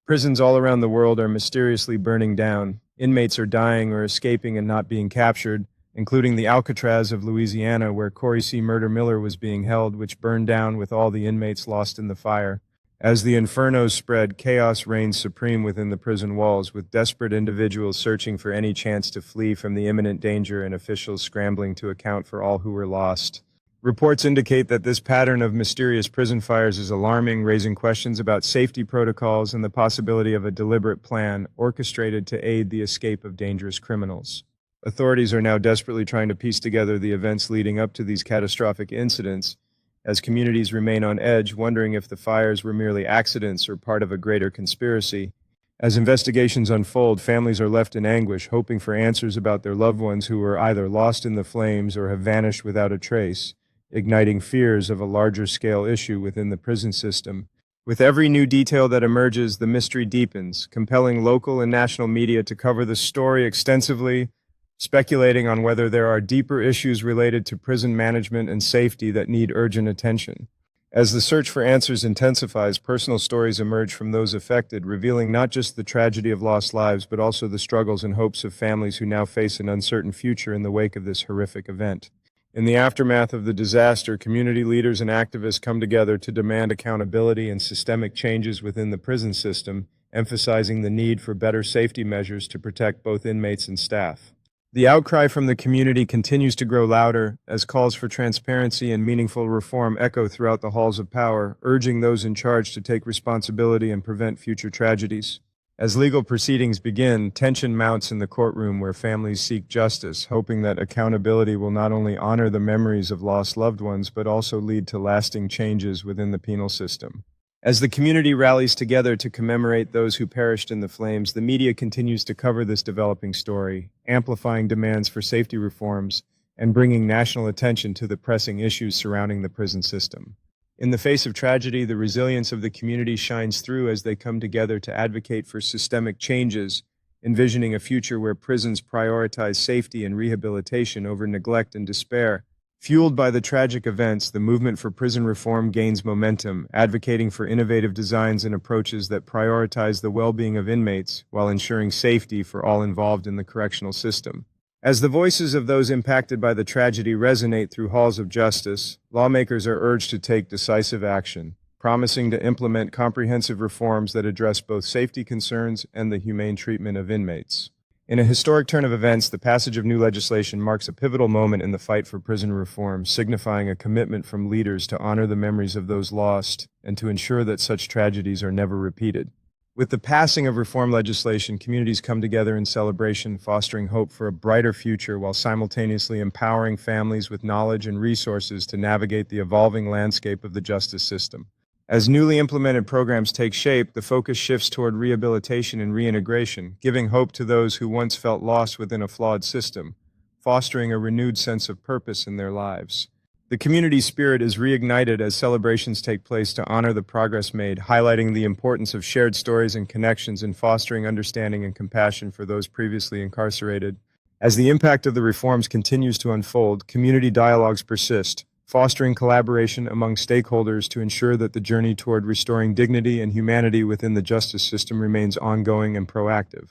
Prisons all around the world are mysteriously burning down. Inmates are dying or escaping and not being captured, including the Alcatraz of Louisiana, where Corey C. Murder Miller was being held, which burned down with all the inmates lost in the fire. As the infernos spread, chaos reigns supreme within the prison walls, with desperate individuals searching for any chance to flee from the imminent danger and officials scrambling to account for all who were lost. Reports indicate that this pattern of mysterious prison fires is alarming, raising questions about safety protocols and the possibility of a deliberate plan orchestrated to aid the escape of dangerous criminals. Authorities are now desperately trying to piece together the events leading up to these catastrophic incidents, as communities remain on edge, wondering if the fires were merely accidents or part of a greater conspiracy. As investigations unfold, families are left in anguish, hoping for answers about their loved ones who were either lost in the flames or have vanished without a trace, igniting fears of a larger-scale issue within the prison system. With every new detail that emerges, the mystery deepens, compelling local and national media to cover the story extensively, speculating on whether there are deeper issues related to prison management and safety that need urgent attention. As the search for answers intensifies, personal stories emerge from those affected, revealing not just the tragedy of lost lives, but also the struggles and hopes of families who now face an uncertain future in the wake of this horrific event. In the aftermath of the disaster, community leaders and activists come together to demand accountability and systemic changes within the prison system, emphasizing the need for better safety measures to protect both inmates and staff. The outcry from the community continues to grow louder as calls for transparency and meaningful reform echo throughout the halls of power, urging those in charge to take responsibility and prevent future tragedies. As legal proceedings begin, tension mounts in the courtroom where families seek justice, hoping that accountability will not only honor the memories of lost loved ones, but also lead to lasting changes within the penal system. As the community rallies together to commemorate those who perished in the flames, the media continues to cover this developing story, amplifying demands for safety reforms and bringing national attention to the pressing issues surrounding the prison system. In the face of tragedy, the resilience of the community shines through as they come together to advocate for systemic changes, envisioning a future where prisons prioritize safety and rehabilitation over neglect and despair. Fueled by the tragic events, the movement for prison reform gains momentum, advocating for innovative designs and approaches that prioritize the well-being of inmates while ensuring safety for all involved in the correctional system. As the voices of those impacted by the tragedy resonate through halls of justice, lawmakers are urged to take decisive action, promising to implement comprehensive reforms that address both safety concerns and the humane treatment of inmates. In a historic turn of events, the passage of new legislation marks a pivotal moment in the fight for prison reform, signifying a commitment from leaders to honor the memories of those lost and to ensure that such tragedies are never repeated. With the passing of reform legislation, communities come together in celebration, fostering hope for a brighter future while simultaneously empowering families with knowledge and resources to navigate the evolving landscape of the justice system. As newly implemented programs take shape, the focus shifts toward rehabilitation and reintegration, giving hope to those who once felt lost within a flawed system, fostering a renewed sense of purpose in their lives. The community spirit is reignited as celebrations take place to honor the progress made, highlighting the importance of shared stories and connections in fostering understanding and compassion for those previously incarcerated. As the impact of the reforms continues to unfold, community dialogues persist, fostering collaboration among stakeholders to ensure that the journey toward restoring dignity and humanity within the justice system remains ongoing and proactive.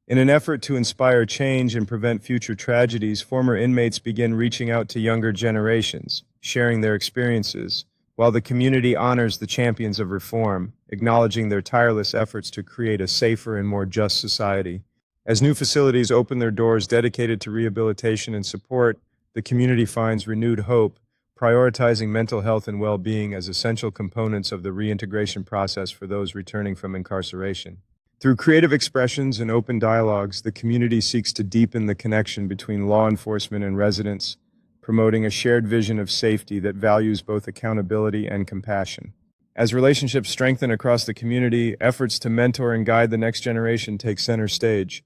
In an effort to inspire change and prevent future tragedies, former inmates begin reaching out to younger generations, sharing their experiences, while the community honors the champions of reform, acknowledging their tireless efforts to create a safer and more just society. As new facilities open their doors dedicated to rehabilitation and support, the community finds renewed hope, prioritizing mental health and well-being as essential components of the reintegration process for those returning from incarceration. Through creative expressions and open dialogues, the community seeks to deepen the connection between law enforcement and residents, promoting a shared vision of safety that values both accountability and compassion. As relationships strengthen across the community, efforts to mentor and guide the next generation take center stage,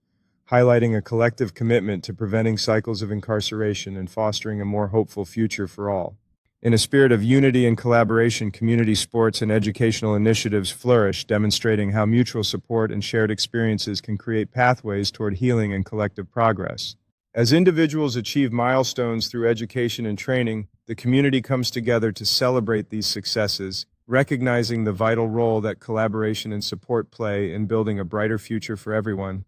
highlighting a collective commitment to preventing cycles of incarceration and fostering a more hopeful future for all. In a spirit of unity and collaboration, community sports and educational initiatives flourish, demonstrating how mutual support and shared experiences can create pathways toward healing and collective progress. As individuals achieve milestones through education and training, the community comes together to celebrate these successes, recognizing the vital role that collaboration and support play in building a brighter future for everyone.